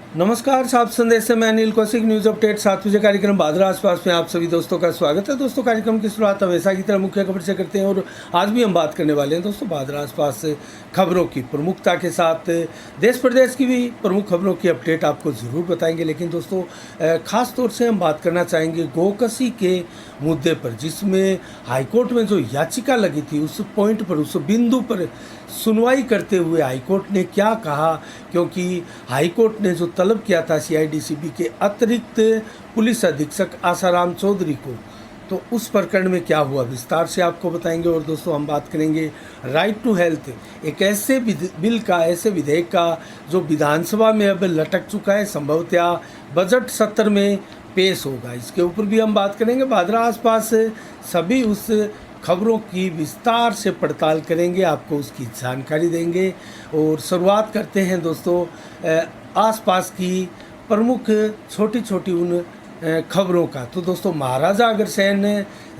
नमस्कार, साहब संदेश से मैं अनिल कौशिक। न्यूज़ अपडेट 7 बजे कार्यक्रम भादरा आसपास में आप सभी दोस्तों का स्वागत है। दोस्तों, कार्यक्रम की शुरुआत हमेशा की तरह मुख्य खबर से करते हैं और आज भी हम बात करने वाले हैं दोस्तों भादरा आसपास से खबरों की प्रमुखता के साथ देश प्रदेश की भी प्रमुख खबरों की अपडेट आपको ज़रूर बताएंगे। लेकिन दोस्तों, ख़ास तौर से हम बात करना चाहेंगे गोकशी के मुद्दे पर, जिसमें हाईकोर्ट में जो याचिका लगी थी उस पॉइंट पर, उस बिंदु पर सुनवाई करते हुए हाईकोर्ट ने क्या कहा, क्योंकि हाईकोर्ट ने जो तलब किया था सीआईडीसीबी के अतिरिक्त पुलिस अधीक्षक आसाराम चौधरी को, तो उस प्रकरण में क्या हुआ विस्तार से आपको बताएंगे। और दोस्तों, हम बात करेंगे राइट टू हेल्थ, एक ऐसे बिल का, ऐसे विधेयक का जो विधानसभा में अब लटक चुका है, संभवतः बजट सत्र में पेश होगा। इसके ऊपर भी हम बात करेंगे। भादरा आसपास सभी उस खबरों की विस्तार से पड़ताल करेंगे, आपको उसकी जानकारी देंगे। और शुरुआत करते हैं दोस्तों आसपास की प्रमुख छोटी छोटी उन खबरों का। तो दोस्तों, महाराजा अग्रसेन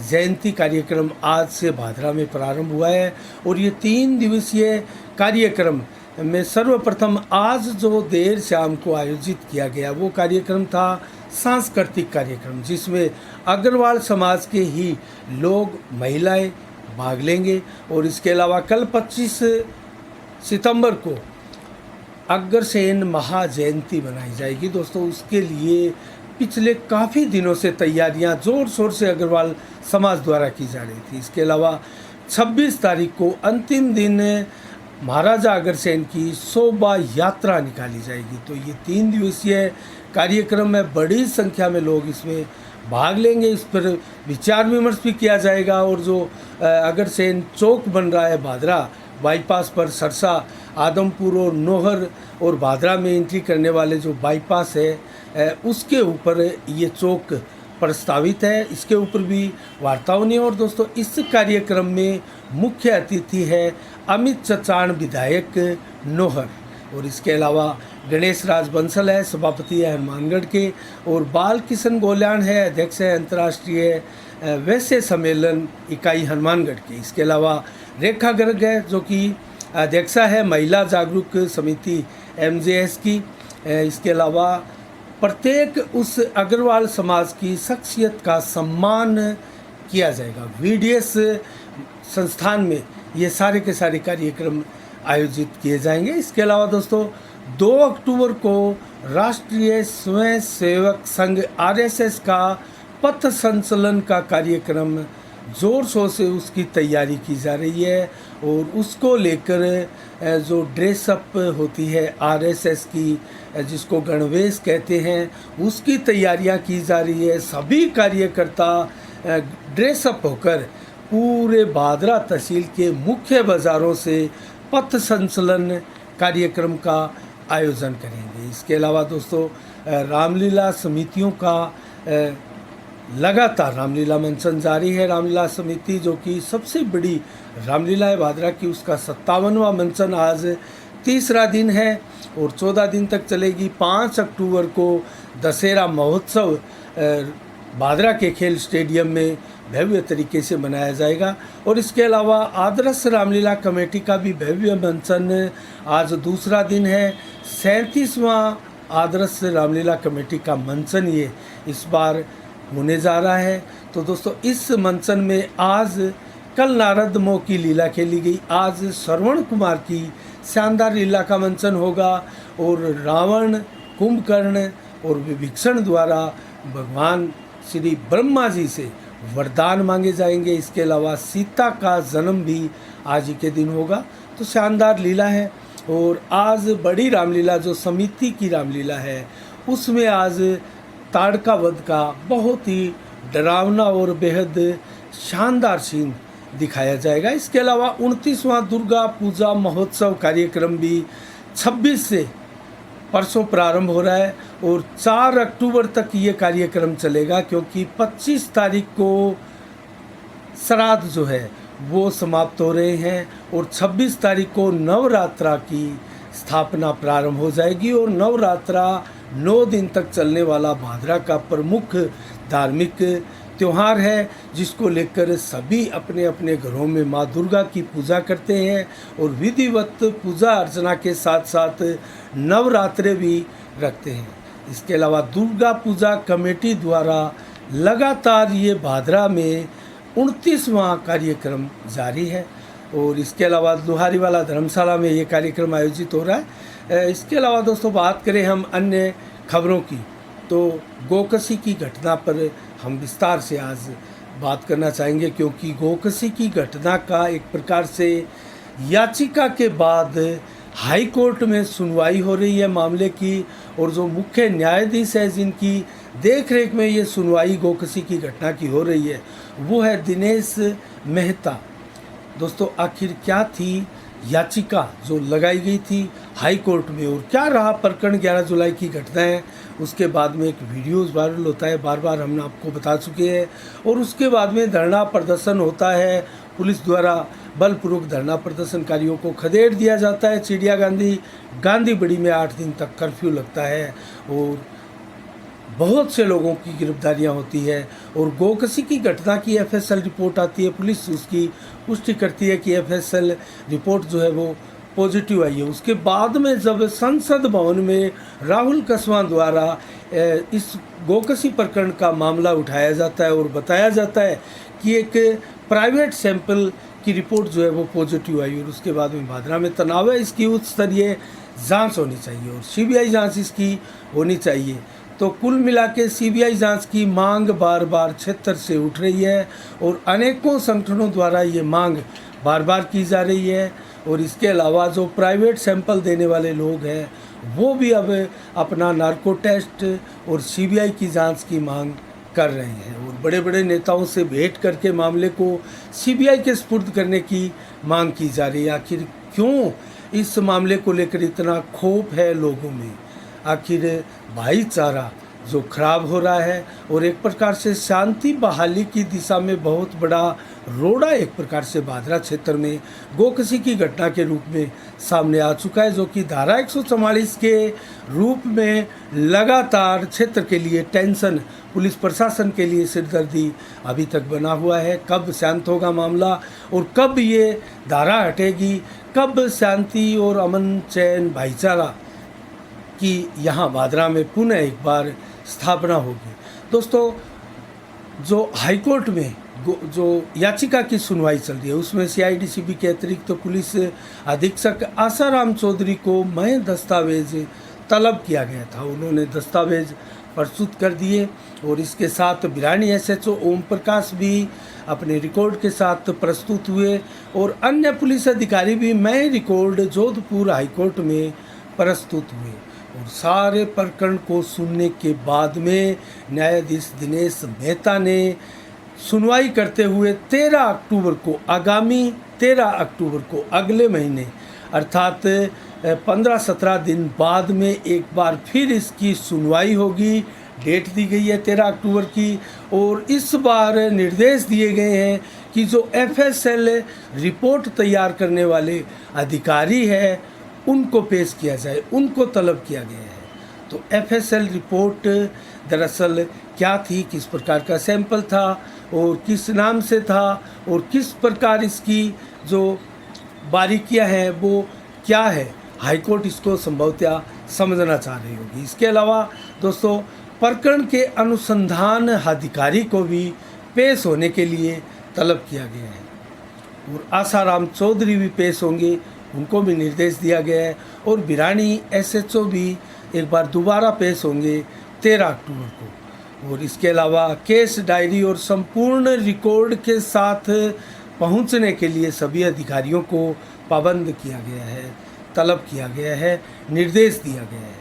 जयंती कार्यक्रम आज से भादरा में प्रारंभ हुआ है और ये 3 दिवसीय कार्यक्रम में सर्वप्रथम आज जो देर शाम को आयोजित किया गया वो कार्यक्रम था सांस्कृतिक कार्यक्रम, जिसमें अग्रवाल समाज के ही लोग, महिलाएं भाग लेंगे। और इसके अलावा कल 25 सितंबर को अग्रसेन महाजयंती मनाई जाएगी। दोस्तों, उसके लिए पिछले काफ़ी दिनों से तैयारियां ज़ोर शोर से अग्रवाल समाज द्वारा की जा रही थी। इसके अलावा 26 तारीख को अंतिम दिन महाराजा अग्रसेन की शोभा यात्रा निकाली जाएगी। तो ये 3 दिवसीय कार्यक्रम में बड़ी संख्या में लोग इसमें भाग लेंगे। इस पर विचार विमर्श भी किया जाएगा। और जो अग्रसेन चौक बन रहा है भादरा बाईपास पर, सरसा, आदमपुर और नोहर और भादरा में एंट्री करने वाले जो बाईपास है उसके ऊपर ये चौक प्रस्तावित है। इसके ऊपर भी वार्ता होनी है। और दोस्तों, इस कार्यक्रम में मुख्य अतिथि है अमित चचान, विधायक नोहर। और इसके अलावा गणेश राज बंसल है, सभापति है हनुमानगढ़ के। और बाल किशन गोल्यान है, अध्यक्ष है अंतर्राष्ट्रीय वैश्य सम्मेलन इकाई हनुमानगढ़ की। इसके अलावा रेखा गर्ग है, जो कि अध्यक्षा है महिला जागरूक समिति MJS की। इसके अलावा प्रत्येक उस अग्रवाल समाज की शख्सियत का सम्मान किया जाएगा। VDS संस्थान में ये सारे के सारे कार्यक्रम आयोजित किए जाएंगे। इसके अलावा दोस्तों, 2 अक्टूबर को राष्ट्रीय स्वयं सेवक संघ RSS का पथ संचलन का कार्यक्रम ज़ोर शोर से उसकी तैयारी की जा रही है। और उसको लेकर जो ड्रेसअप होती है RSS की, जिसको गणवेश कहते हैं, उसकी तैयारियां की जा रही है। सभी कार्यकर्ता ड्रेसअप होकर पूरे भादरा तहसील के मुख्य बाज़ारों से पथ संचलन कार्यक्रम का आयोजन करेंगे। इसके अलावा दोस्तों, रामलीला समितियों का लगातार रामलीला मंचन जारी है। रामलीला समिति, जो कि सबसे बड़ी रामलीला है भादरा की, उसका 57वां मंचन आज तीसरा दिन है और 14 दिन तक चलेगी। 5 अक्टूबर को दशहरा महोत्सव भादरा के खेल स्टेडियम में भव्य तरीके से मनाया जाएगा। और इसके अलावा आदर्श रामलीला कमेटी का भी भव्य मंचन आज दूसरा दिन है। 37वां आदर्श रामलीला कमेटी का मंचन ये इस बार होने जा रहा है। तो दोस्तों, इस मंचन में कल नारद मोह की लीला खेली गई, आज श्रवण कुमार की शानदार लीला का मंचन होगा। और रावण, कुंभकर्ण और विभीषण द्वारा भगवान श्री ब्रह्मा जी से वरदान मांगे जाएंगे। इसके अलावा सीता का जन्म भी आज ही के दिन होगा। तो शानदार लीला है। और आज बड़ी रामलीला जो समिति की रामलीला है, उसमें आज ताड़का वध का बहुत ही डरावना और बेहद शानदार सीन दिखाया जाएगा। इसके अलावा 29वां दुर्गा पूजा महोत्सव कार्यक्रम भी 26 से परसों प्रारंभ हो रहा है और 4 अक्टूबर तक ये कार्यक्रम चलेगा, क्योंकि 25 तारीख को श्राद्ध जो है वो समाप्त हो रहे हैं और 26 तारीख को नवरात्रा की स्थापना प्रारंभ हो जाएगी। और नवरात्रा 9 दिन तक चलने वाला भादरा का प्रमुख धार्मिक त्यौहार है, जिसको लेकर सभी अपने अपने घरों में माँ दुर्गा की पूजा करते हैं और विधिवत पूजा अर्चना के साथ साथ नवरात्रे भी रखते हैं। इसके अलावा दुर्गा पूजा कमेटी द्वारा लगातार ये भादरा में 29वां कार्यक्रम जारी है और इसके अलावा लोहारीवाला धर्मशाला में ये कार्यक्रम आयोजित हो रहा है। इसके अलावा दोस्तों बात करें हम अन्य खबरों की, तो गोकसी की घटना पर हम विस्तार से आज बात करना चाहेंगे, क्योंकि गोकसी की घटना का एक प्रकार से याचिका के बाद हाई कोर्ट में सुनवाई हो रही है मामले की, और जो मुख्य न्यायाधीश है जिनकी देखरेख में ये सुनवाई गोकसी की घटना की हो रही है वो है दिनेश मेहता। दोस्तों आखिर क्या थी याचिका जो लगाई गई थी हाई कोर्ट में, और क्या रहा प्रकरण 11 जुलाई की घटना है। उसके बाद में एक वीडियोज़ वायरल होता है, बार बार हमने आपको बता चुके हैं, और उसके बाद में धरना प्रदर्शन होता है, पुलिस द्वारा बलपूर्वक धरना प्रदर्शनकारियों को खदेड़ दिया जाता है। चिड़िया गांधी बड़ी में 8 दिन तक कर्फ्यू लगता है और बहुत से लोगों की गिरफ्तारियां होती है, और गोकसी की घटना की एफएसएल रिपोर्ट आती है, पुलिस उसकी पुष्टि करती है कि एफएसएल रिपोर्ट जो है वो पॉजिटिव आई है। उसके बाद में जब संसद भवन में राहुल कसवां द्वारा इस गोकसी प्रकरण का मामला उठाया जाता है और बताया जाता है कि एक प्राइवेट सैंपल की रिपोर्ट जो है वो पॉजिटिव आई, और उसके बाद में भादरा में तनाव है, इसकी उच्च स्तरीय जाँच होनी चाहिए और सीबीआई जाँच इसकी होनी चाहिए। तो कुल मिला के सीबीआई जांच की मांग बार बार क्षेत्र से उठ रही है और अनेकों संगठनों द्वारा ये मांग बार बार की जा रही है, और इसके अलावा जो प्राइवेट सैंपल देने वाले लोग हैं वो भी अब अपना नार्को टेस्ट और सीबीआई की जांच की मांग कर रहे हैं, और बड़े बड़े नेताओं से भेंट करके मामले को सीबीआई के सुपुर्द करने की मांग की जा रही है। आखिर क्यों इस मामले को लेकर इतना क्षोभ है लोगों में, आखिर भाईचारा जो खराब हो रहा है और एक प्रकार से शांति बहाली की दिशा में बहुत बड़ा रोड़ा एक प्रकार से भादरा क्षेत्र में गोकसी की घटना के रूप में सामने आ चुका है, जो कि धारा 144 के रूप में लगातार क्षेत्र के लिए टेंशन, पुलिस प्रशासन के लिए सिरदर्दी अभी तक बना हुआ है। कब शांत होगा मामला और कब ये धारा हटेगी, कब शांति और अमन चैन भाईचारा कि यहाँ भादरा में पुनः एक बार स्थापना होगी। दोस्तों जो हाईकोर्ट में जो याचिका की सुनवाई चल रही है उसमें सीआईडीसीबी के अतिरिक्त तो पुलिस अधीक्षक आसाराम चौधरी को मय दस्तावेज तलब किया गया था, उन्होंने दस्तावेज प्रस्तुत कर दिए, और इसके साथ बिरानी एसएचओ ओम प्रकाश भी अपने रिकॉर्ड के साथ प्रस्तुत हुए, और अन्य पुलिस अधिकारी भी मय रिकॉर्ड जोधपुर हाईकोर्ट में प्रस्तुत हुए। और सारे प्रकरण को सुनने के बाद में न्यायाधीश दिनेश मेहता ने सुनवाई करते हुए 13 अक्टूबर को, आगामी 13 अक्टूबर को अगले महीने अर्थात 15-17 दिन बाद में एक बार फिर इसकी सुनवाई होगी। डेट दी गई है 13 अक्टूबर की, और इस बार निर्देश दिए गए हैं कि जो एफएसएल रिपोर्ट तैयार करने वाले अधिकारी है उनको पेश किया जाए, उनको तलब किया गया है। तो एफएसएल रिपोर्ट दरअसल क्या थी, किस प्रकार का सैंपल था और किस नाम से था और किस प्रकार इसकी जो बारीकियां हैं वो क्या है, हाईकोर्ट इसको संभवतः समझना चाह रही होगी। इसके अलावा दोस्तों प्रकरण के अनुसंधान अधिकारी को भी पेश होने के लिए तलब किया गया है, और आसाराम चौधरी भी पेश होंगे, उनको भी निर्देश दिया गया है, और बिरानी एसएचओ भी एक बार दोबारा पेश होंगे 13 अक्टूबर को। और इसके अलावा केस डायरी और संपूर्ण रिकॉर्ड के साथ पहुंचने के लिए सभी अधिकारियों को पाबंद किया गया है, तलब किया गया है, निर्देश दिया गया है।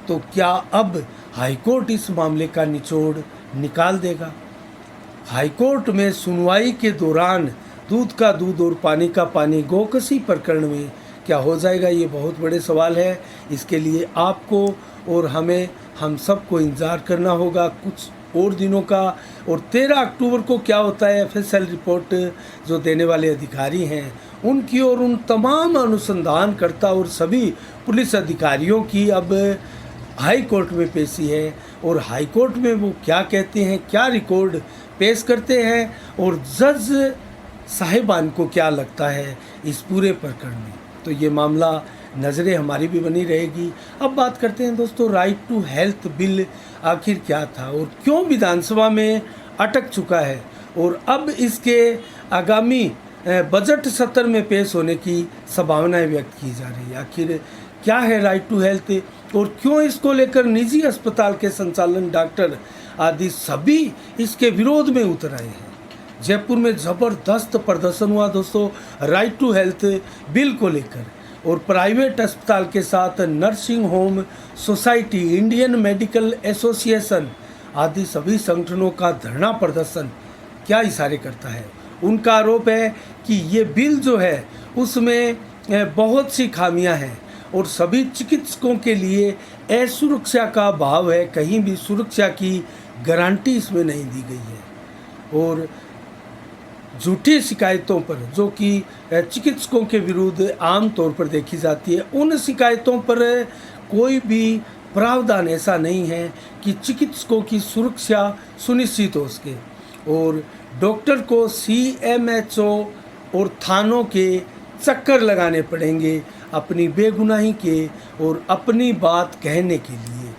तो क्या अब हाईकोर्ट इस मामले का निचोड़ निकाल देगा? हाईकोर्ट में सुनवाई के दौरान दूध का दूध और पानी का पानी गोकसी प्रकरण में क्या हो जाएगा, ये बहुत बड़े सवाल है। इसके लिए आपको और हमें, हम सबको इंतज़ार करना होगा कुछ और दिनों का। और 13 अक्टूबर को क्या होता है, एफएसएल रिपोर्ट जो देने वाले अधिकारी हैं उनकी और उन तमाम अनुसंधानकर्ता और सभी पुलिस अधिकारियों की अब हाई कोर्ट में पेशी है, और हाई कोर्ट में वो क्या कहते हैं, क्या रिकॉर्ड पेश करते हैं, और जज साहिबान को क्या लगता है इस पूरे प्रकरण में। तो ये मामला नज़रें हमारी भी बनी रहेगी। अब बात करते हैं दोस्तों, राइट टू हेल्थ बिल आखिर क्या था और क्यों विधानसभा में अटक चुका है और अब इसके आगामी बजट सत्र में पेश होने की संभावनाएं व्यक्त की जा रही है। आखिर क्या है राइट टू हेल्थ और क्यों इसको लेकर निजी अस्पताल के संचालन, डॉक्टर आदि सभी इसके विरोध में उतर आए हैं। जयपुर में ज़बरदस्त प्रदर्शन हुआ दोस्तों राइट टू हेल्थ बिल को लेकर और प्राइवेट अस्पताल के साथ nursing home society, Indian medical association आदि सभी संगठनों का धरना प्रदर्शन क्या इशारे करता है। उनका आरोप है कि ये बिल जो है उसमें बहुत सी खामियां हैं और सभी चिकित्सकों के लिए असुरक्षा का भाव है, कहीं भी सुरक्षा की गारंटी इसमें नहीं दी गई है और झूठी शिकायतों पर जो कि चिकित्सकों के विरुद्ध आम तौर पर देखी जाती है, उन शिकायतों पर कोई भी प्रावधान ऐसा नहीं है कि चिकित्सकों की सुरक्षा सुनिश्चित हो सके और डॉक्टर को CMHO और थानों के चक्कर लगाने पड़ेंगे अपनी बेगुनाही के और अपनी बात कहने के लिए।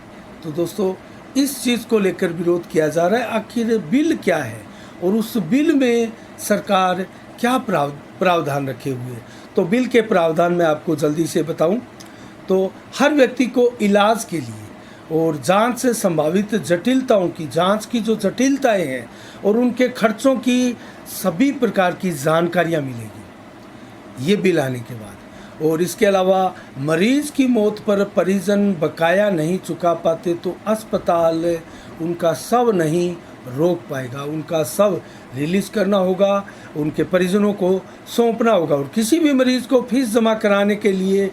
तो दोस्तों इस चीज़ को लेकर विरोध किया जा रहा है। आखिर बिल क्या है और उस बिल में सरकार क्या प्रावधान रखे हुए हैं। तो बिल के प्रावधान मैं आपको जल्दी से बताऊं तो हर व्यक्ति को इलाज के लिए और जांच से संभावित जटिलताओं की जांच की जो जटिलताएं हैं और उनके खर्चों की सभी प्रकार की जानकारियां मिलेगी ये बिल आने के बाद। और इसके अलावा मरीज की मौत पर परिजन बकाया नहीं चुका पाते तो अस्पताल उनका शव नहीं रोक पाएगा, उनका शव रिलीज़ करना होगा, उनके परिजनों को सौंपना होगा और किसी भी मरीज को फीस जमा कराने के लिए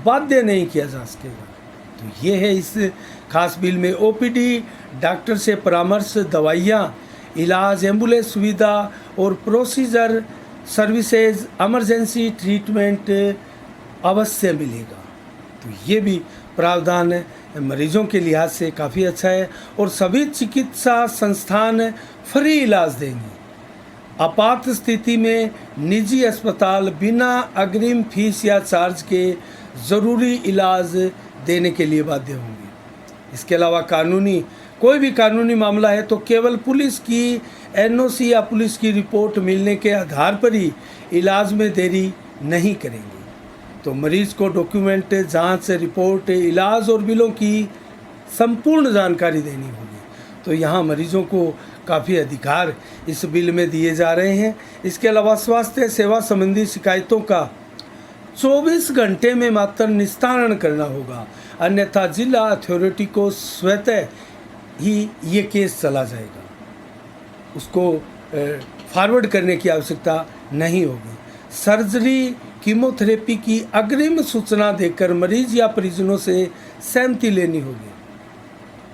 बाध्य नहीं किया जा सकेगा। तो ये है इस खास बिल में। OPD, डॉक्टर से परामर्श, दवाइयाँ, इलाज, एम्बुलेंस सुविधा और प्रोसीजर सर्विसेज, इमरजेंसी ट्रीटमेंट अवश्य मिलेगा। तो ये भी प्रावधान मरीजों के लिहाज से काफ़ी अच्छा है और सभी चिकित्सा संस्थान फ्री इलाज देंगे। आपात स्थिति में निजी अस्पताल बिना अग्रिम फीस या चार्ज के ज़रूरी इलाज देने के लिए बाध्य होंगे। इसके अलावा कोई भी कानूनी मामला है तो केवल पुलिस की NOC या पुलिस की रिपोर्ट मिलने के आधार पर ही इलाज में देरी नहीं करेंगे। तो मरीज को डॉक्यूमेंट, जांच रिपोर्ट, इलाज और बिलों की संपूर्ण जानकारी देनी होगी। तो यहाँ मरीजों को काफ़ी अधिकार इस बिल में दिए जा रहे हैं। इसके अलावा स्वास्थ्य सेवा संबंधी शिकायतों का 24 घंटे में मात्र निस्तारण करना होगा, अन्यथा जिला अथॉरिटी को स्वतः ही ये केस चला जाएगा, उसको फॉरवर्ड करने की आवश्यकता नहीं होगी। सर्जरी, कीमोथेरेपी की अग्रिम सूचना देकर मरीज या परिजनों से सहमति लेनी होगी।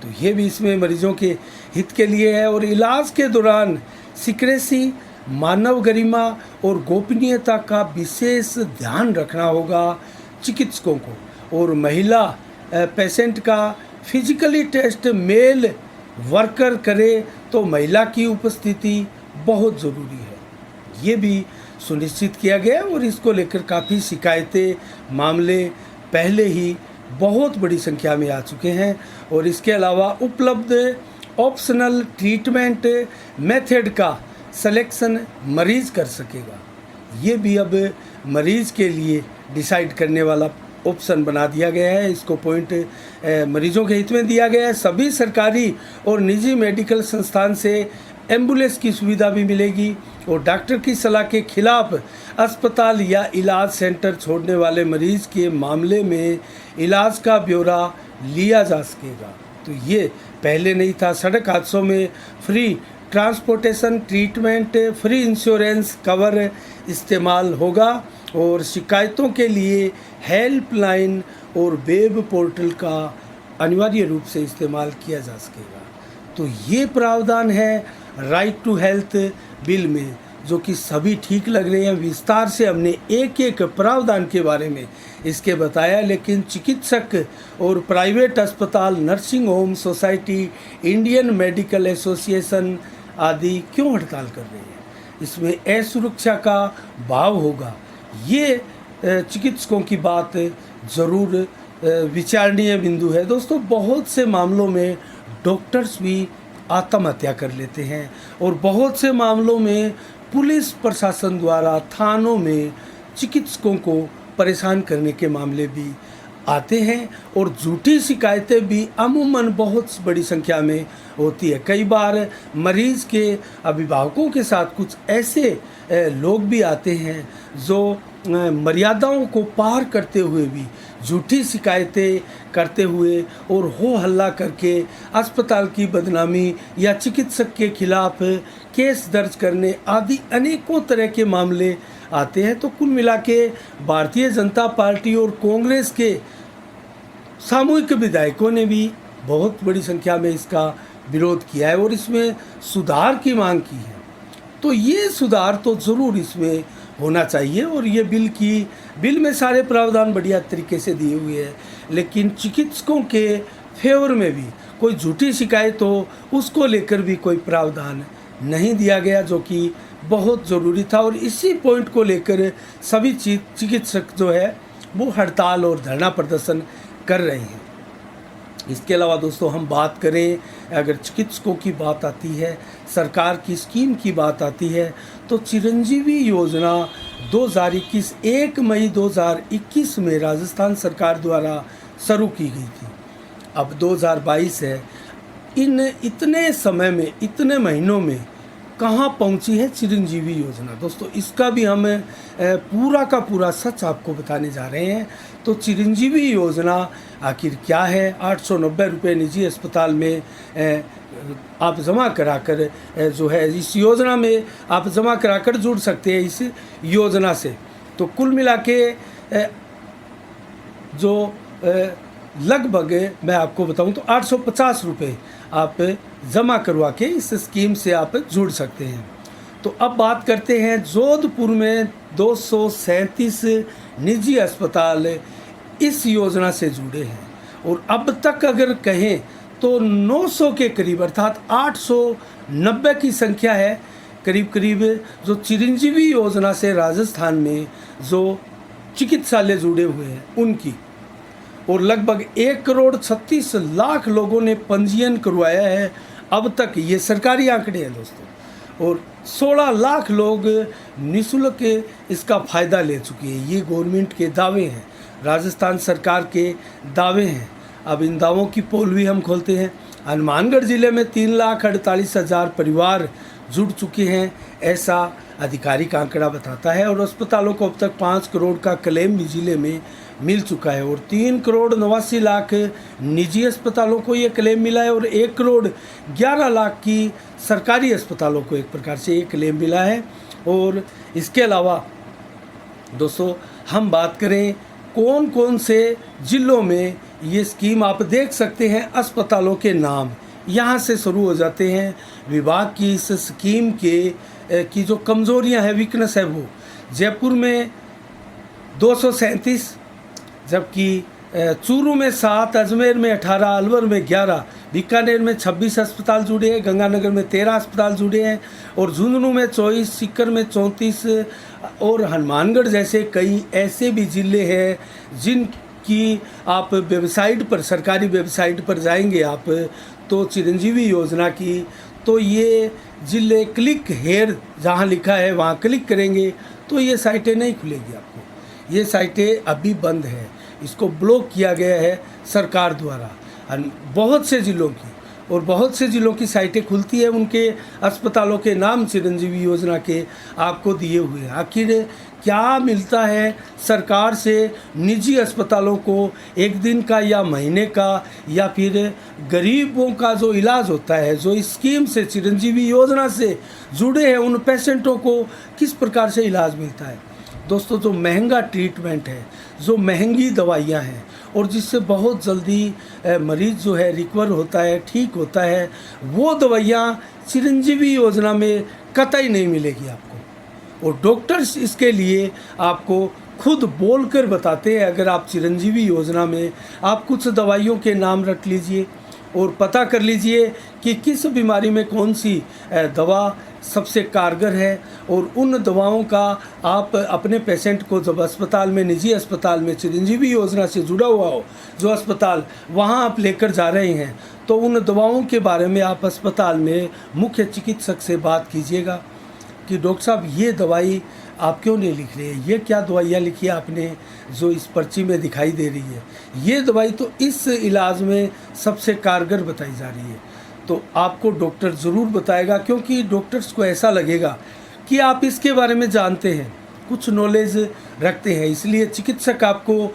तो ये भी इसमें मरीजों के हित के लिए है। और इलाज के दौरान सिक्रेसी, मानव गरिमा और गोपनीयता का विशेष ध्यान रखना होगा चिकित्सकों को। और महिला पेशेंट का फिजिकली टेस्ट मेल वर्कर करे तो महिला की उपस्थिति बहुत ज़रूरी है, ये भी सुनिश्चित किया गया। और इसको लेकर काफ़ी शिकायतें, मामले पहले ही बहुत बड़ी संख्या में आ चुके हैं। और इसके अलावा उपलब्ध ऑप्शनल ट्रीटमेंट मेथड का सिलेक्शन मरीज कर सकेगा, ये भी अब मरीज के लिए डिसाइड करने वाला ऑप्शन बना दिया गया है। इसको पॉइंट मरीजों के हित में दिया गया है। सभी सरकारी और निजी मेडिकल संस्थान से एम्बुलेंस की सुविधा भी मिलेगी और डॉक्टर की सलाह के खिलाफ अस्पताल या इलाज सेंटर छोड़ने वाले मरीज के मामले में इलाज का ब्यौरा लिया जा सकेगा। तो ये पहले नहीं था। सड़क हादसों में free transportation, treatment, free insurance cover इस्तेमाल होगा और शिकायतों के लिए हेल्पलाइन और वेब पोर्टल का अनिवार्य रूप से इस्तेमाल किया जा सकेगा। तो ये प्रावधान है राइट टू हेल्थ बिल में, जो कि सभी ठीक लग रहे हैं। विस्तार से हमने एक एक प्रावधान के बारे में इसके बताया, लेकिन चिकित्सक और प्राइवेट अस्पताल, nursing home society, Indian medical association आदि क्यों हड़ताल कर रहे हैं? इसमें असुरक्षा का भाव होगा। ये चिकित्सकों की बात ज़रूर विचारणीय बिंदु है। दोस्तों, बहुत से मामलों में डॉक्टर्स भी आत्महत्या कर लेते हैं और बहुत से मामलों में पुलिस प्रशासन द्वारा थानों में चिकित्सकों को परेशान करने के मामले भी आते हैं और झूठी शिकायतें भी अमूमन बहुत बड़ी संख्या में होती है। कई बार मरीज़ के अभिभावकों के साथ कुछ ऐसे लोग भी आते हैं जो मर्यादाओं को पार करते हुए भी झूठी शिकायतें करते हुए और हो हल्ला करके अस्पताल की बदनामी या चिकित्सक के खिलाफ केस दर्ज करने आदि अनेकों तरह के मामले आते हैं। तो कुल मिला के भारतीय जनता पार्टी और कांग्रेस के सामूहिक विधायकों ने भी बहुत बड़ी संख्या में इसका विरोध किया है और इसमें सुधार की मांग की है। तो ये सुधार तो ज़रूर इसमें होना चाहिए और ये बिल में सारे प्रावधान बढ़िया तरीके से दिए हुए हैं, लेकिन चिकित्सकों के फेवर में भी कोई झूठी शिकायत हो उसको लेकर भी कोई प्रावधान नहीं दिया गया, जो कि बहुत ज़रूरी था। और इसी पॉइंट को लेकर सभी चिकित्सक जो है वो हड़ताल और धरना प्रदर्शन कर रहे हैं। इसके अलावा दोस्तों, हम बात करें, अगर चिकित्सकों की बात आती है, सरकार की स्कीम की बात आती है, तो चिरंजीवी योजना 2021 1 मई 2021 में राजस्थान सरकार द्वारा शुरू की गई थी। अब 2022 है, इतने समय में, इतने महीनों में कहाँ पहुँची है चिरंजीवी योजना। दोस्तों, इसका भी हम पूरा का पूरा सच आपको बताने जा रहे हैं। तो चिरंजीवी योजना आखिर क्या है? 890 रुपये निजी अस्पताल में आप जमा कराकर जो है इस योजना में आप जमा कराकर जुड़ सकते हैं इस योजना से। तो कुल मिला के जो लगभग मैं आपको बताऊं तो 850 रुपये आप जमा करवा के इस स्कीम से आप जुड़ सकते हैं। तो अब बात करते हैं, जोधपुर में 237 निजी अस्पताल इस योजना से जुड़े हैं और अब तक अगर कहें तो 900 के करीब अर्थात 890 की संख्या है करीब जो चिरंजीवी योजना से राजस्थान में जो चिकित्सालय जुड़े हुए हैं उनकी। और लगभग 1,36,00,000 लोगों ने पंजीयन करवाया है अब तक, ये सरकारी आंकड़े हैं दोस्तों। और 16 लाख लोग निःशुल्क इसका फ़ायदा ले चुके हैं। ये गवर्नमेंट के दावे हैं, राजस्थान सरकार के दावे हैं। अब इन दावों की पोल भी हम खोलते हैं। हनुमानगढ़ ज़िले में 3,48,000 परिवार जुड़ चुके हैं, ऐसा आधिकारिक आंकड़ा बताता है। और अस्पतालों को अब तक 5 करोड़ का क्लेम भी ज़िले में मिल चुका है और 3,89,00,000 निजी अस्पतालों को ये क्लेम मिला है और 1,11,00,000 की सरकारी अस्पतालों को एक प्रकार से ये क्लेम मिला है। और इसके अलावा दोस्तों, हम बात करें कौन कौन से ज़िलों में ये स्कीम, आप देख सकते हैं अस्पतालों के नाम यहाँ से शुरू हो जाते हैं। विभाग की इस स्कीम की जो कमज़ोरियाँ हैं, वीकनेस है, वो जयपुर में 237, जबकि चूरू में 7, अजमेर में 18, अलवर में 11, बीकानेर में 26 अस्पताल जुड़े हैं, गंगानगर में 13 अस्पताल जुड़े हैं और झुंझुनू में 24, सीकर में 34 और हनुमानगढ़ जैसे कई ऐसे भी ज़िले हैं जिनकी आप वेबसाइट पर, सरकारी वेबसाइट पर जाएंगे आप तो चिरंजीवी योजना की, तो ये ज़िले क्लिक हेयर जहाँ लिखा है वहाँ क्लिक करेंगे तो ये साइटें नहीं खुलेगी आपको। ये साइटें अभी बंद है, इसको ब्लॉक किया गया है सरकार द्वारा। बहुत से ज़िलों की और बहुत से ज़िलों की साइटें खुलती है, उनके अस्पतालों के नाम चिरंजीवी योजना के आपको दिए हुए हैं। आखिर क्या मिलता है सरकार से निजी अस्पतालों को एक दिन का या महीने का, या फिर गरीबों का जो इलाज होता है, जो इस स्कीम से, चिरंजीवी योजना से जुड़े हैं, उन पेशेंटों को किस प्रकार से इलाज मिलता है। दोस्तों, जो महंगा ट्रीटमेंट है, जो महंगी दवाइयाँ हैं और जिससे बहुत जल्दी मरीज़ जो है रिकवर होता है, ठीक होता है, वो दवाइयाँ चिरंजीवी योजना में कतई नहीं मिलेगी आपको। और डॉक्टर्स इसके लिए आपको खुद बोलकर बताते हैं। अगर आप चिरंजीवी योजना में आप कुछ दवाइयों के नाम रख लीजिए और पता कर लीजिए कि किस बीमारी में कौन सी दवा सबसे कारगर है, और उन दवाओं का आप अपने पेशेंट को जब अस्पताल में, निजी अस्पताल में चिरंजीवी योजना से जुड़ा हुआ हो जो अस्पताल, वहाँ आप लेकर जा रहे हैं, तो उन दवाओं के बारे में आप अस्पताल में मुख्य चिकित्सक से बात कीजिएगा कि डॉक्टर साहब ये दवाई आप क्यों नहीं लिख रहे हैं, ये क्या दवाइयाँ लिखी है आपने जो इस पर्ची में दिखाई दे रही है, ये दवाई तो इस इलाज में सबसे कारगर बताई जा रही है। तो आपको डॉक्टर ज़रूर बताएगा, क्योंकि डॉक्टर्स को ऐसा लगेगा कि आप इसके बारे में जानते हैं, कुछ नॉलेज रखते हैं, इसलिए चिकित्सक आपको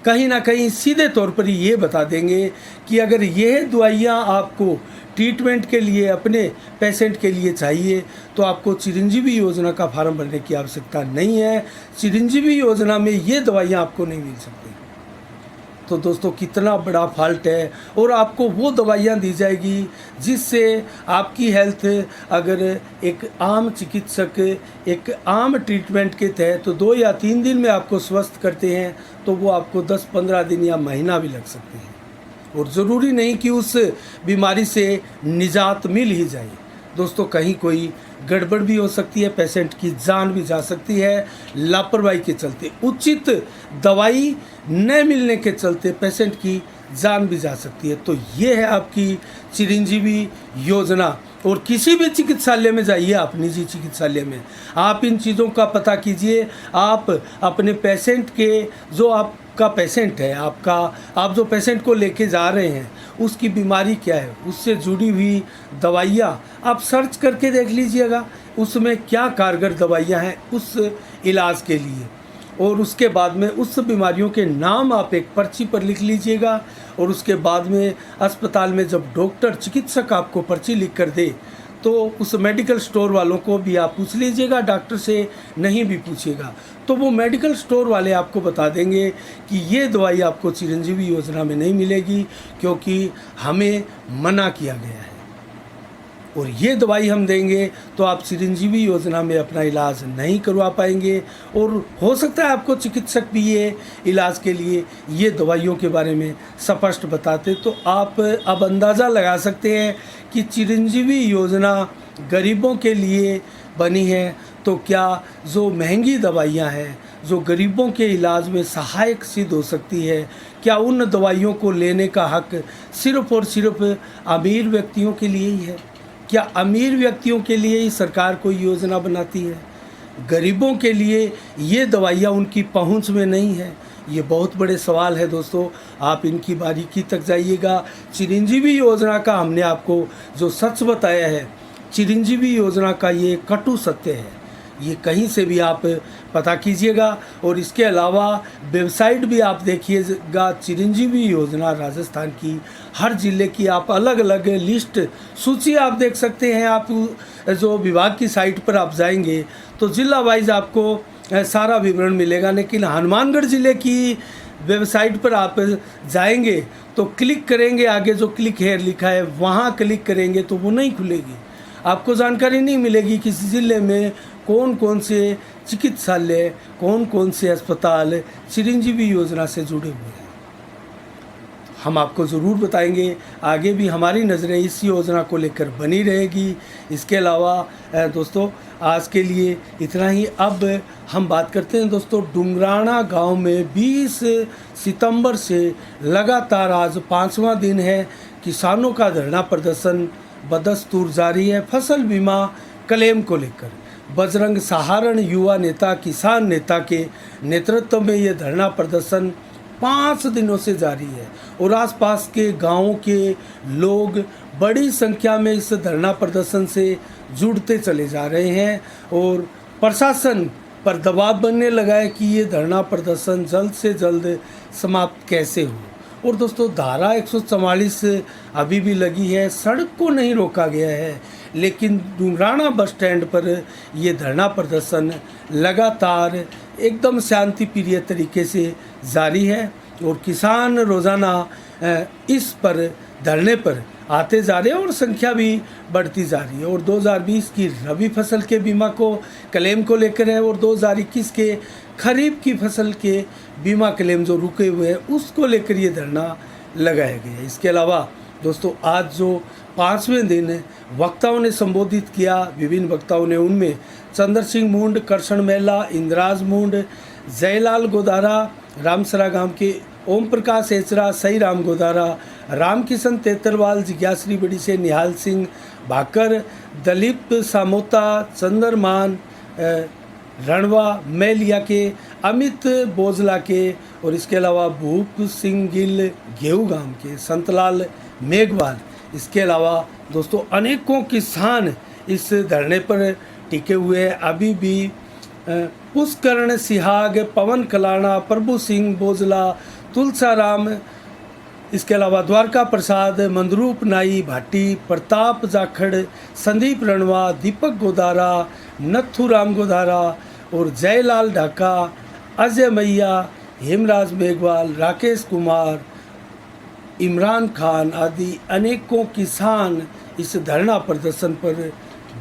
कहीं ना कहीं सीधे तौर पर ये बता देंगे कि अगर यह दवाइयाँ आपको ट्रीटमेंट के लिए अपने पेशेंट के लिए चाहिए तो आपको चिरंजीवी योजना का फार्म भरने की आवश्यकता नहीं है, चिरंजीवी योजना में ये दवाइयाँ आपको नहीं मिल सकती। तो दोस्तों कितना बड़ा फॉल्ट है, और आपको वो दवाइयाँ दी जाएगी जिससे आपकी हेल्थ, अगर एक आम चिकित्सक एक आम ट्रीटमेंट के तहत तो 2 या 3 दिन में आपको स्वस्थ करते हैं, तो वो आपको 10-15 दिन या महीना भी लग सकते हैं, और ज़रूरी नहीं कि उस बीमारी से निजात मिल ही जाए। दोस्तों कहीं कोई गड़बड़ भी हो सकती है, पेशेंट की जान भी जा सकती है लापरवाही के चलते, उचित दवाई न मिलने के चलते पेशेंट की जान भी जा सकती है। तो ये है आपकी चिरंजीवी योजना, और किसी भी चिकित्सालय में जाइए आप, निजी चिकित्सालय में आप इन चीज़ों का पता कीजिए। आप अपने पेशेंट के, जो आपका पेशेंट है, आप जो पेशेंट को लेके जा रहे हैं उसकी बीमारी क्या है, उससे जुड़ी हुई दवाइयाँ आप सर्च करके देख लीजिएगा, उसमें क्या कारगर दवाइयाँ हैं उस इलाज के लिए, और उसके बाद में उस बीमारियों के नाम आप एक पर्ची पर लिख लीजिएगा। और उसके बाद में अस्पताल में जब डॉक्टर, चिकित्सक आपको पर्ची लिख कर दे, तो उस मेडिकल स्टोर वालों को भी आप पूछ लीजिएगा, डॉक्टर से नहीं भी पूछिएगा तो वो मेडिकल स्टोर वाले आपको बता देंगे कि ये दवाई आपको चिरंजीवी योजना में नहीं मिलेगी, क्योंकि हमें मना किया गया है, और ये दवाई हम देंगे तो आप चिरंजीवी योजना में अपना इलाज नहीं करवा पाएंगे। और हो सकता है आपको चिकित्सक भी ये इलाज के लिए ये दवाइयों के बारे में स्पष्ट बताते, तो आप अब अंदाज़ा लगा सकते हैं कि चिरंजीवी योजना गरीबों के लिए बनी है, तो क्या जो महंगी दवाइयाँ हैं, जो गरीबों के इलाज में सहायक सिद्ध हो सकती है, क्या उन दवाइयों को लेने का हक सिर्फ़ और सिर्फ अमीर व्यक्तियों के लिए ही है? क्या अमीर व्यक्तियों के लिए ही सरकार कोई योजना बनाती है? गरीबों के लिए ये दवाइयाँ उनकी पहुंच में नहीं है? ये बहुत बड़े सवाल है दोस्तों, आप इनकी बारीकी तक जाइएगा। चिरंजीवी योजना का हमने आपको जो सच बताया है, चिरंजीवी योजना का ये कटु सत्य है, ये कहीं से भी आप पता कीजिएगा। और इसके अलावा वेबसाइट भी आप देखिएगा, चिरंजीवी योजना राजस्थान की हर ज़िले की आप अलग अलग लिस्ट, सूची आप देख सकते हैं। आप जो विभाग की साइट पर आप जाएंगे तो ज़िला वाइज आपको सारा विवरण मिलेगा, लेकिन हनुमानगढ़ ज़िले की वेबसाइट पर आप जाएंगे तो क्लिक करेंगे, आगे जो क्लिक हेयर लिखा है वहाँ क्लिक करेंगे तो वो नहीं खुलेगी, आपको जानकारी नहीं मिलेगी किसी ज़िले में कौन कौन से चिकित्सालय, कौन कौन से अस्पताल चिरंजीवी योजना से जुड़े हुए हैं। हम आपको ज़रूर बताएंगे, आगे भी हमारी नज़रें इस योजना को लेकर बनी रहेगी। इसके अलावा दोस्तों आज के लिए इतना ही। अब हम बात करते हैं दोस्तों, डुंगराना गांव में 20 सितंबर से लगातार आज 5वां दिन है किसानों का धरना प्रदर्शन बदस्तूर जारी है। फसल बीमा क्लेम को लेकर बजरंग सहारण युवा नेता, किसान नेता के नेतृत्व में ये धरना प्रदर्शन 5 दिनों से जारी है, और आसपास के गांवों के लोग बड़ी संख्या में इस धरना प्रदर्शन से जुड़ते चले जा रहे हैं, और प्रशासन पर दबाव बनने लगा है कि ये धरना प्रदर्शन जल्द से जल्द समाप्त कैसे हो। और दोस्तों धारा 144 अभी भी लगी है, सड़क को नहीं रोका गया है, लेकिन डुंगराना बस स्टैंड पर ये धरना प्रदर्शन लगातार एकदम शांति प्रिय तरीके से जारी है, और किसान रोज़ाना इस पर धरने पर आते जा रहे हैं और संख्या भी बढ़ती जा रही है। और 2020 की रबी फसल के बीमा को क्लेम को लेकर है, और 2021 के खरीफ की फसल के बीमा क्लेम जो रुके हुए हैं उसको लेकर ये धरना लगाया गया है। इसके अलावा दोस्तों आज जो 5वें दिन वक्ताओं ने संबोधित किया, विभिन्न वक्ताओं ने, उनमें चंद्र सिंह मुंड, करशन मेला, इंद्राज मुंड, जयलाल गोदारा, रामसरा गांव के ओम प्रकाश एचरा, सई राम गोदारा, रामकिशन तेतरवाल, जिज्ञाश्री बड़ी से निहाल सिंह भाकर, दलीप सामोता, चंद्रमान रणवा, मेलिया के अमित बोजला के, और इसके अलावा भूप सिंह गिल गेहूँ गांव के, संतलाल मेघवाल। इसके अलावा दोस्तों अनेकों किसान इस धरने पर टिके हुए हैं अभी भी। पुष्करण सिहाग, पवन कलाना, प्रभु सिंह बोजला, तुलसाराम, इसके अलावा द्वारका प्रसाद, मंदरूप नाई भाटी, प्रताप जाखड़, संदीप रणवा, दीपक गोदारा, नथुराम गोदारा और जयलाल ढाका, अजय मैया, हेमराज मेघवाल, राकेश कुमार, इमरान खान आदि अनेकों किसान इस धरना प्रदर्शन पर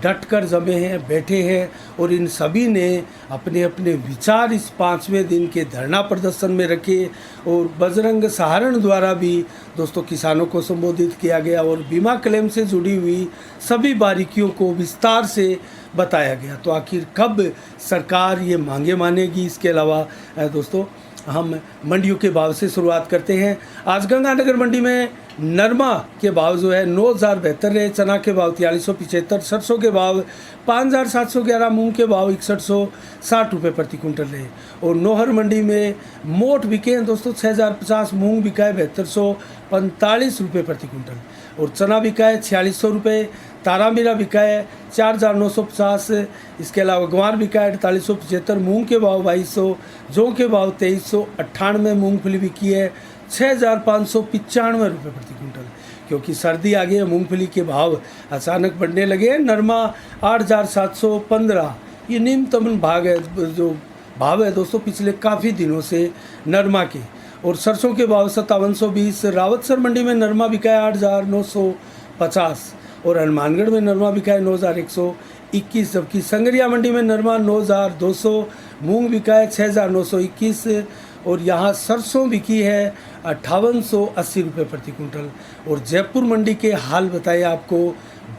डटकर जमे हैं, बैठे हैं, और इन सभी ने अपने अपने विचार इस 5वें दिन के धरना प्रदर्शन में रखे। और बजरंग सहारण द्वारा भी दोस्तों किसानों को संबोधित किया गया और बीमा क्लेम से जुड़ी हुई सभी बारीकियों को विस्तार से बताया गया। तो आखिर कब सरकार ये मांगे मानेगी? इसके अलावा दोस्तों हम मंडियों के भाव से शुरुआत करते हैं। आज गंगानगर मंडी में नरमा के भाव जो है 9,072 रहे, चना के भाव 4375, सरसों के भाव 5,711, मूंग के भाव 6160 रुपये प्रति कुंटल रहे। और नोहर मंडी में मोट बिके हैं दोस्तों 6,050, मूंग बिका है 7245 रुपये प्रति कुंटल, और चना बिका है 4600 रुपये, तारामीरा बिका है 4,950, इसके अलावा ग्वार बिका है 4875, मूंग के भाव 2200, जौ के भाव 2398, मूंगफली बिकी है 6,595 रुपये प्रति कुंटल। क्योंकि सर्दी आ गई है, मूंगफली के भाव अचानक बढ़ने लगे हैं। नरमा 8,715, ये न्यूनतम भाग है जो भाव है दोस्तों पिछले काफ़ी दिनों से नरमा के। और सरसों के भाव 5720, रावतसर मंडी में नरमा बिका है 8,950, और हनुमानगढ़ में नरमा बिका है 9,121, जबकि संगरिया मंडी में नरमा 9,200, मूंग बिका है 6,921, और यहाँ सरसों बिकी है 5880 रुपये प्रति कुंटल। और जयपुर मंडी के हाल बताए आपको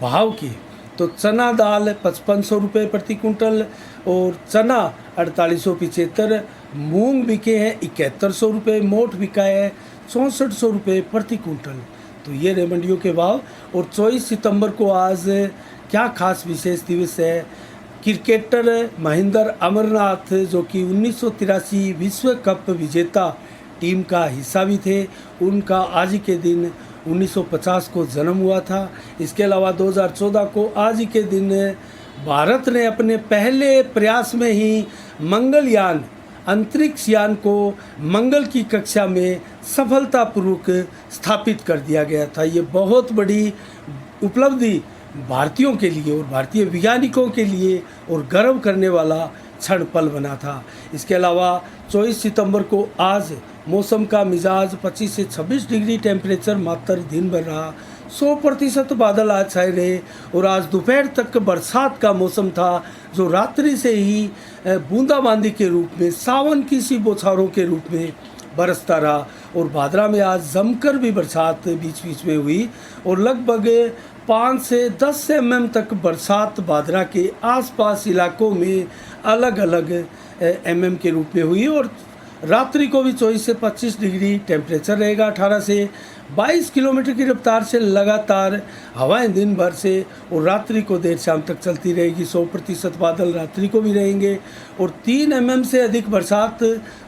भाव के, तो चना दाल 5500 रुपये प्रति कुंटल, और चना 4875, मूंग बिके हैं 7100 रुपये, मोट बिका है 6400 रुपये प्रति कुंटल। तो ये रहे मंडियों के भाव। और 24 सितंबर को आज क्या खास विशेष दिवस है? क्रिकेटर महेंद्र अमरनाथ जो कि 1983 विश्व कप विजेता टीम का हिस्सा भी थे, उनका आज ही के दिन 1950 को जन्म हुआ था। इसके अलावा 2014 को आज ही के दिन भारत ने अपने पहले प्रयास में ही मंगलयान अंतरिक्ष यान को मंगल की कक्षा में सफलतापूर्वक स्थापित कर दिया गया था। ये बहुत बड़ी उपलब्धि भारतीयों के लिए और भारतीय वैज्ञानिकों के लिए और गर्व करने वाला क्षण पल बना था। इसके अलावा 24 सितंबर को आज मौसम का मिजाज 25 से 26 डिग्री टेम्परेचर मात्र दिन भर रहा। 100% बादल आज छाए रहे, और आज दोपहर तक बरसात का मौसम था जो रात्रि से ही बूंदाबांदी के रूप में, सावन की सी बौछारों के रूप में बरसता रहा। और भादरा में आज जमकर भी बरसात बीच बीच में हुई, और लगभग 5 से 10 mm तक बरसात भादरा के आसपास इलाकों में अलग अलग mm के रूप में हुई। और रात्रि को भी 24 से 25 डिग्री टेम्परेचर रहेगा। 18 से 22 किलोमीटर की रफ्तार से लगातार हवाएं दिन भर से और रात्रि को देर शाम तक चलती रहेगी। 100% बादल रात्रि को भी रहेंगे, और 3 mm से अधिक बरसात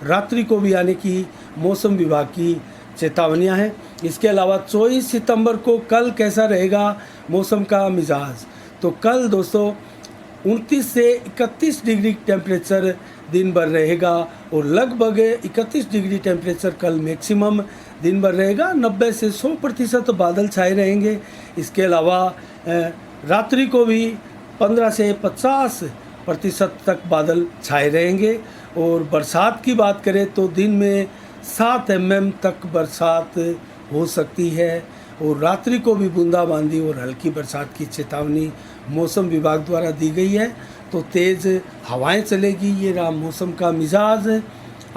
रात्रि को भी आने की मौसम विभाग की चेतावनियां हैं। इसके अलावा 24 सितंबर को कल कैसा रहेगा मौसम का मिजाज? तो कल दोस्तों 29 से 31 डिग्री टेम्परेचर दिन भर रहेगा, और लगभग 31 डिग्री टेम्परेचर कल मैक्सिमम दिन भर रहेगा। 90 से 100% बादल छाए रहेंगे। इसके अलावा रात्रि को भी 15 से 50% तक बादल छाए रहेंगे। और बरसात की बात करें तो दिन में 7 mm तक बरसात हो सकती है, और रात्रि को भी बूंदाबांदी और हल्की बरसात की चेतावनी मौसम विभाग द्वारा दी गई है। तो तेज़ हवाएं चलेगी। ये रहा मौसम का मिजाज।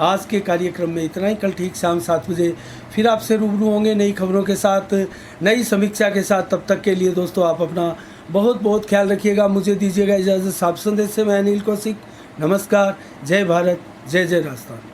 आज के कार्यक्रम में इतना ही। कल ठीक शाम 7 बजे फिर आपसे रूबरू होंगे नई खबरों के साथ, नई समीक्षा के साथ। तब तक के लिए दोस्तों आप अपना बहुत बहुत ख्याल रखिएगा। मुझे दीजिएगा इजाज़त। साफ संदेश से मैं अनिल कौशिक। नमस्कार। जय भारत, जय जय राजस्थान।